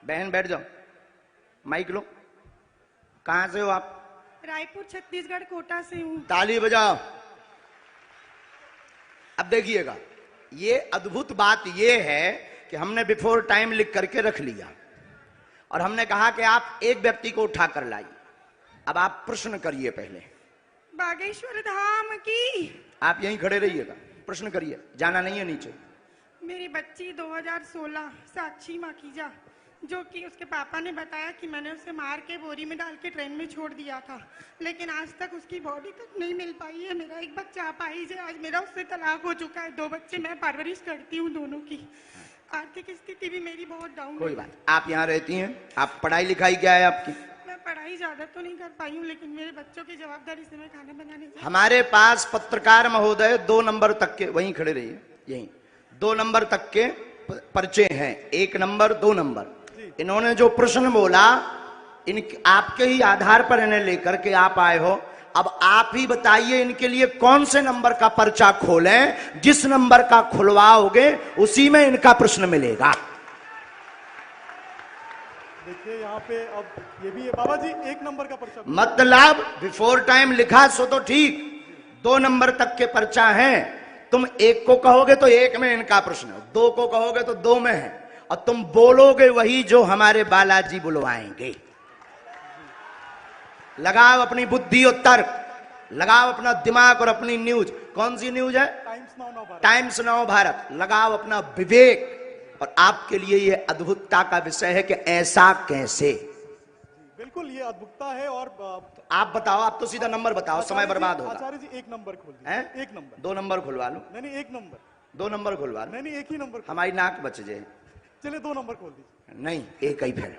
बहन बैठ जाओ, माइक लो। कहां से हो आप? रायपुर छत्तीसगढ़ कोटा से हूँ। ताली बजाओ। अब देखिएगा, ये अद्भुत बात ये है कि हमने बिफोर टाइम लिख करके रख लिया और हमने कहा कि आप एक व्यक्ति को उठा कर लाइए। अब आप प्रश्न करिए पहले। बागेश्वर धाम की। आप यहीं खड़े रहिएगा, प्रश्न करिए, जाना नहीं है नीचे। मेरी बच्ची 2016 साक्षी माखीजा, जो कि उसके पापा ने बताया कि मैंने उसे मार के बोरी में डाल के ट्रेन में छोड़ दिया था, लेकिन आज तक उसकी बॉडी तक नहीं मिल पाई है। मेरा एक बच्चा अपाहिज है। आज मेरा उससे तलाक हो चुका है। 2 बच्चे मैं परवरिश करती हूँ दोनों की। आर्थिक स्थिति भी मेरी बहुत डाउन है। कोई बात, आप यहाँ रहती हैं, आप पढ़ाई लिखाई क्या है आपकी? मैं पढ़ाई ज्यादा तो नहीं कर पाई हूँ, लेकिन मेरे बच्चों की जवाबदारी से मैं खाना बनाने जाती हूँ। हमारे पास पत्रकार महोदय 2 नंबर तक के, वहीं खड़े रहिए, यहीं 2 नंबर तक के पर्चे हैं, 1 नंबर 2 नंबर। इन्होंने जो प्रश्न बोला, इन आपके ही आधार पर इन्हें लेकर के आप आए हो। अब आप ही बताइए इनके लिए कौन से नंबर का पर्चा खोलें। जिस नंबर का खुलवाओगे उसी में इनका प्रश्न मिलेगा। देखिए यहाँ पे अब ये भी है बाबा जी, 1 नंबर का पर्चा। मतलब बिफोर टाइम लिखा सो तो ठीक, 2 नंबर तक के पर्चा हैं। तुम 1 को कहोगे तो 1 में इनका प्रश्न है, 2 को कहोगे तो 2 में है, और तुम बोलोगे वही जो हमारे बालाजी बुलवाएंगे। लगाओ अपनी बुद्धि और तर्क, लगाओ अपना दिमाग और अपनी न्यूज। कौन सी न्यूज है? Times now Bharat. लगाओ अपना विवेक। और आपके लिए यह अद्भुतता का विषय है कि ऐसा कैसे। बिल्कुल ये अद्भुतता है। और आप बताओ, आप तो सीधा नंबर बताओ, समय बर्बाद होगा। आचार्य जी 1 नंबर खोल दीजिए। 1 नंबर। 2 नंबर खुलवा लो। नहीं 1 नंबर। 2 नंबर खुलवा लो। नहीं 1 ही नंबर। हमारी नाक बच जाए। चलिए 2 नंबर खोल दीजिए। नहीं, 1 ही फिर।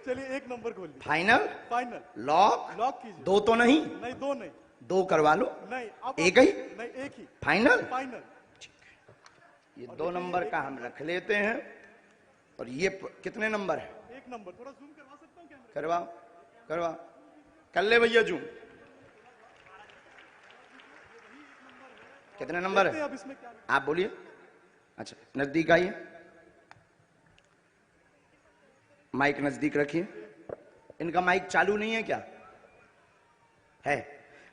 चलिए 1 नंबर खोल दीजिए। फाइनल? फाइनल। लॉक कीजिए। 2 तो नहीं? नहीं 2 नहीं। 2 करवा लो। नहीं 1 ही? नहीं 1 ही। फाइनल? फाइनल। ये 2 नंबर का हम रख लेते हैं। और ये कितने नंबर है? 1 नंबर। थोड़ा जूम करवा सकता हूँ कैमरा? करवाओ, करवाओ, कर ले भैया जूम। कितने नंबर है? अब इसमें क्या? आप बोलिए। अच्छा, नजदीक आइए, माइक नजदीक रखिए। इनका माइक चालू नहीं है क्या? है?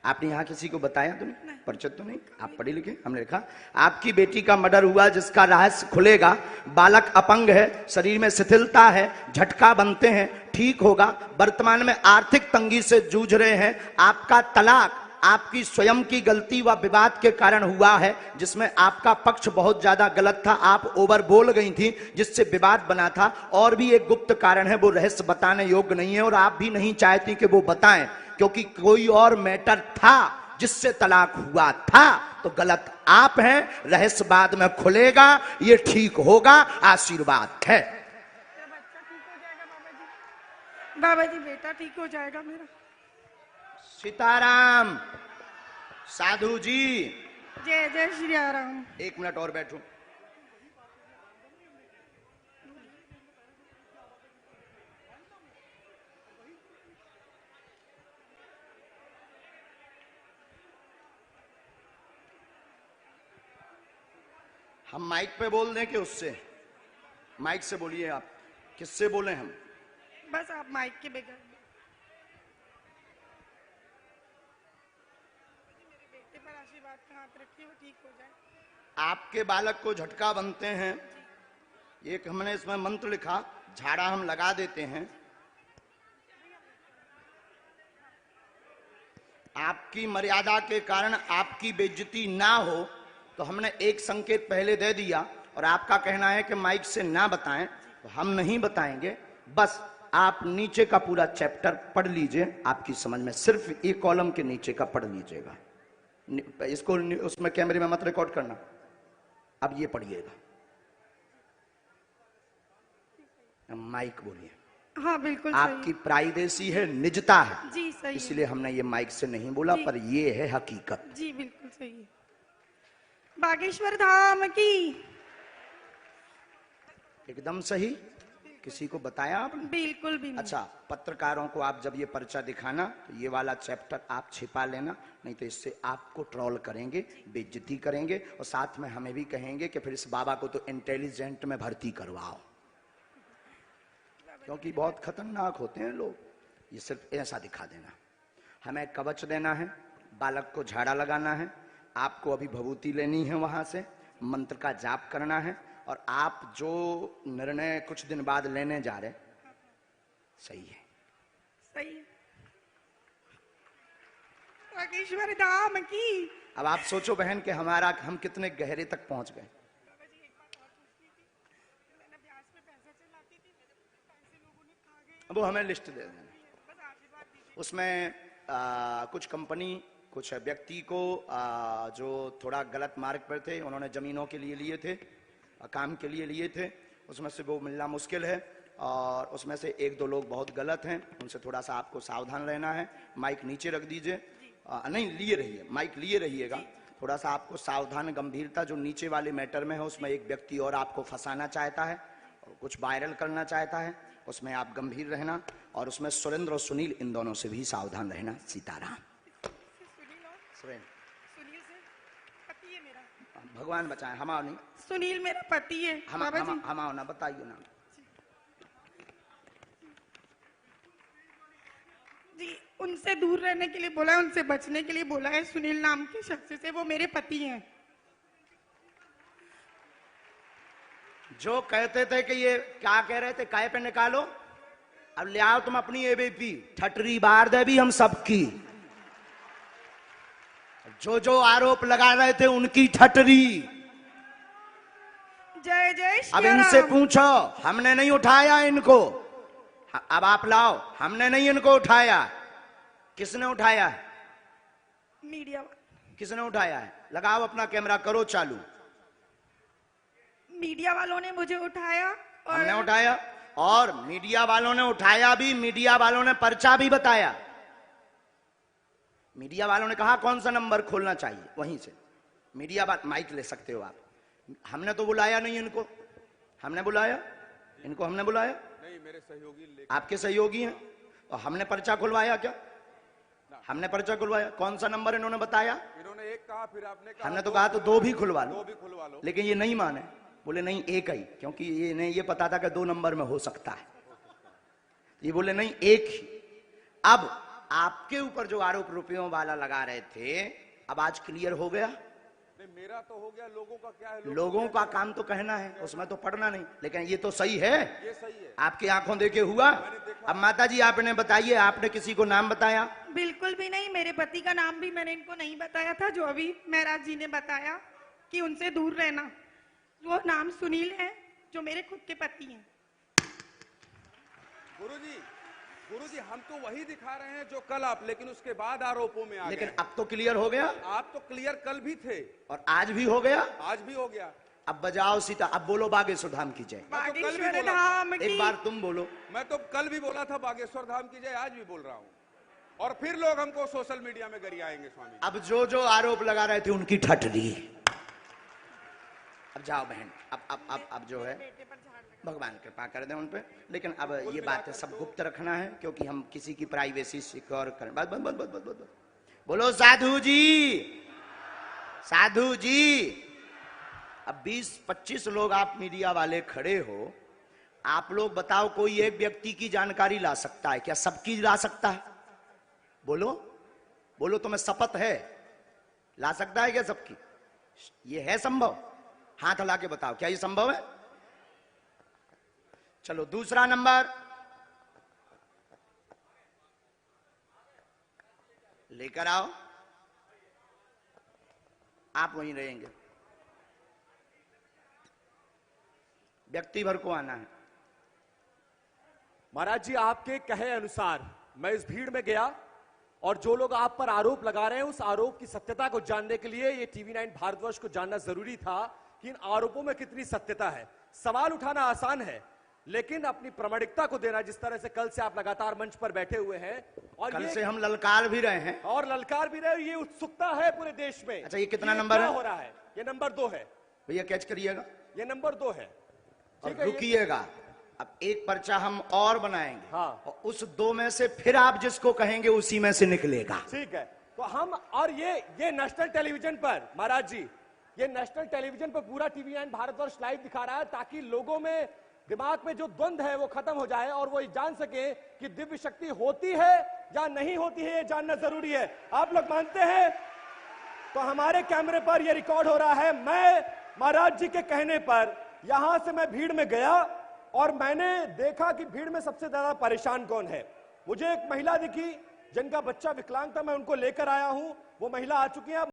आपने यहां किसी को बताया तो नहीं? परिचित तो नहीं? आप पढ़े लिखे? हमने लिखा आपकी बेटी का मर्डर हुआ जिसका रहस्य खुलेगा। बालक अपंग है, शरीर में शिथिलता है, झटका बनते हैं, ठीक होगा। वर्तमान में आर्थिक तंगी से जूझ रहे हैं। आपका तलाक आपकी स्वयं की गलती व विवाद के कारण हुआ है, जिसमें आपका पक्ष बहुत ज्यादा गलत था। आप ओवर बोल गई थी, जिससे विवाद बना था। और भी एक गुप्त कारण है, वो रहस्य बताने योग्य नहीं है और आप भी नहीं चाहती कि वो बताएं, क्योंकि कोई और मैटर था जिससे तलाक हुआ था। तो गलत आप हैं। रहस्य बाद में खुलेगा, ये ठीक होगा। आशीर्वाद है। बाबा जी बेटा ठीक हो जाएगा मेरा। सीताराम। साधु जी। जय जय श्री राम। 1 मिनट और बैठो। हम माइक पे बोल दें कि उससे? माइक से बोलिए। आप किससे बोले? हम बस आप माइक के बगैर। मेरे बेटे पर आशीर्वाद का हाथ रखिए, वो ठीक हो जाए। आपके बालक को झटका बनते हैं, एक हमने इसमें मंत्र लिखा, झाड़ा हम लगा देते हैं। आपकी मर्यादा के कारण आपकी बेइज्जती ना हो, तो हमने एक संकेत पहले दे दिया। और आपका कहना है कि माइक से ना बताएं, तो हम नहीं बताएंगे। बस आप नीचे का पूरा चैप्टर पढ़ लीजिए, आपकी समझ में। सिर्फ एक कॉलम के नीचे का पढ़ लीजिएगा। इसको उसमें कैमरे में मत रिकॉर्ड करना। अब ये पढ़िएगा। माइक बोलिए। हाँ बिल्कुल आपकी प्राइवेसी है, निजता है जी, सही इसलिए हमने ये माइक से नहीं बोला, पर ये है हकीकत। जी बिल्कुल सही है। बागेश्वर धाम की। एकदम सही। किसी को बताया आपने? बिल्कुल भी नहीं। अच्छा, पत्रकारों को आप जब ये पर्चा दिखाना, तो ये वाला चैप्टर आप छिपा लेना, नहीं तो इससे आपको ट्रोल करेंगे, बेइज्जती करेंगे, और साथ में हमें भी कहेंगे कि फिर इस बाबा को तो इंटेलिजेंट में भर्ती करवाओ। क्योंकि बहुत खतरनाक होते हैं लोग। ये सिर्फ ऐसा दिखा देना। हमें कवच देना है, बालक को झाड़ा लगाना है, आपको अभी भभूति लेनी है, वहां से मंत्र का जाप करना है, और आप जो निर्णय कुछ दिन बाद लेने जा रहे, सही है? सही है। बागेश्वर धाम की। अब आप सोचो बहन कि हम कितने गहरे तक पहुंच गए। बाबा जी एक बात और पूछनी थी। मैंने ब्याज पे पैसा चलाती थी, पैसे लोगों ने खा गए। वो हमें लिस्ट दे देना। बस आशीर्वाद दीजिए। उसमें कुछ कंपनी, कुछ व्यक्ति को जो थोड़ा गलत मार्ग पर थे, उन्होंने जमीनों के लिए लिए थे, काम के लिए लिए थे, उसमें से वो मिलना मुश्किल है। और उसमें से एक दो लोग बहुत गलत हैं, उनसे थोड़ा सा आपको सावधान रहना है। माइक नीचे रख दीजिए, नहीं लिए रहिए, माइक लिए रहिएगा। थोड़ा सा आपको सावधान, गंभीरता, जो नीचे वाले मैटर में है उसमें एक व्यक्ति और आपको फंसाना चाहता है और कुछ वायरल करना चाहता है, उसमें आप गंभीर रहना। और उसमें सुरेंद्र और सुनील, इन दोनों से भी सावधान रहना। सीताराम। सुनील से पति है मेरा। भगवान बचाए, हमारा नहीं। सुनील मेरा पति है। बाबा जी हमारा ना बताइए ना जी, उनसे दूर रहने के लिए बोला है, उनसे बचने के लिए बोला है। सुनील नाम के शख्स से, वो मेरे पति हैं। जो कहते थे कि ये क्या कह रहे थे, काय पे निकालो, अब ले आओ तुम अपनी एबीपी, ठटरी बार दे भी हम सबकी। जो जो आरोप लगा रहे थे उनकी ठटरी। जय जय अब श्री इनसे राम। पूछो, हमने नहीं उठाया इनको। अब आप लाओ, हमने नहीं इनको उठाया। किसने उठाया है? मीडिया किसने उठाया है? लगाओ अपना कैमरा, करो चालू। मीडिया वालों ने मुझे उठाया। और हमने उठाया, और मीडिया वालों ने उठाया भी, मीडिया वालों ने पर्चा भी बताया। मीडिया वालों ने कहा कौन सा नंबर खोलना चाहिए, वहीं से मीडिया बात, माइक ले सकते हो आप। हमने तो बुलाया नहीं इनको। हमने बुलाया इनको? हमने बुलाया नहीं, मेरे सहयोगी आपके सहयोगी हैं। और हमने पर्चा खुलवाया क्या? हमने पर्चा खुलवाया। कौन सा नंबर इन्होंने बताया? इन्होंने एक कहा, फिर आपने कहा हमने तो कहा तो दो भी खुलवा दो लो, भी खुलवा लो। लेकिन ये नहीं माने, बोले नहीं एक ही, क्योंकि ये नहीं, ये पता था कि 2 नंबर में हो सकता है। ये बोले नहीं एक ही। अब आपके ऊपर जो आरोप रुपयों वाला लगा रहे थे, अब आज क्लियर हो गया। नहीं, मेरा तो हो गया, लोगों का क्या है? लोगों का काम तो कहना है, उसमें तो पढ़ना नहीं। लेकिन ये तो सही है, ये सही है। आपकी आंखों देखे हुआ। अब माता जी आपने बताइए, आपने किसी को नाम बताया? बिल्कुल भी नहीं। मेरे पति का नाम भी मैंने इनको नहीं बताया था, जो अभी महराज जी ने बताया कि उनसे दूर रहना। वो नाम सुनील है, जो मेरे खुद के पति हैं। गुरुजी, हम तो वही दिखा रहे हैं जो कल आप, लेकिन उसके बाद आरोपों में आ गए। लेकिन अब तो क्लियर हो गया। आप तो क्लियर कल भी थे और आज भी हो गया। आज भी हो गया। अब बजाओ सीता, अब बोलो बागेश्वर धाम की जय। बागेश्वर धाम की। एक बार तुम बोलो। मैं तो कल भी बोला था बागेश्वर धाम की जय, आज भी बोल रहा हूँ। और फिर लोग हमको सोशल मीडिया में गरियाएंगे स्वामी। अब जो जो आरोप लगा रहे थे उनकी ठटरी। अब जाओ बहन, अब जो है भगवान कृपा कर दें उन पे। लेकिन अब ये बातें सब गुप्त रखना है, क्योंकि हम किसी की प्राइवेसी सिक्योर करें। बस बस बस बस बस बस। बोलो साधु जी, साधु जी। अब 20-25 लोग आप मीडिया वाले खड़े हो, आप लोग बताओ, कोई एक व्यक्ति की जानकारी ला सकता है क्या? सबकी ला सकता है? बोलो बोलो, तुम्हें शपथ है? ला सकता है क्या सबकी? ये है संभव? हाथ हिला के बताओ, क्या ये संभव है? चलो दूसरा नंबर लेकर आओ। आप वहीं रहेंगे, व्यक्ति भर को आना है। महाराज जी, आपके कहे अनुसार मैं इस भीड़ में गया, और जो लोग आप पर आरोप लगा रहे हैं, उस आरोप की सत्यता को जानने के लिए ये TV9 भारतवर्ष को जानना जरूरी था कि इन आरोपों में कितनी सत्यता है। सवाल उठाना आसान है, लेकिन अपनी प्रामाणिकता को देना, जिस तरह से कल से आप लगातार मंच पर बैठे हुए हैं, और कल से हम ललकार भी रहे हैं, और ललकार भी रहे, ये उत्सुकता है पूरे देश में। अच्छा, ये कितना नंबर है? हो रहा है, ये नंबर 2 है भैया, कैच करिएगा। ये नंबर 2 है। और रुकिएगा, अब एक पर्चा हम और बनाएंगे। हाँ। और उस 2 में से फिर आप जिसको कहेंगे उसी में से निकलेगा। ठीक है, तो हम, और ये नेशनल टेलीविजन पर, महाराज जी, ये नेशनल टेलीविजन पर पूरा TV9 भारतवर्ष लाइव दिखा रहा है, ताकि लोगों में दिमाग में जो द्वंद्व है वो खत्म हो जाए और वो जान सके कि दिव्य शक्ति होती है या नहीं होती है, ये जानना जरूरी है। आप लोग मानते हैं? तो हमारे कैमरे पर ये रिकॉर्ड हो रहा है। मैं महाराज जी के कहने पर यहां से मैं भीड़ में गया और मैंने देखा कि भीड़ में सबसे ज्यादा परेशान कौन है। मुझे एक महिला दिखी जिनका बच्चा विकलांग था, मैं उनको लेकर आया हूं। वो महिला आ चुकी है।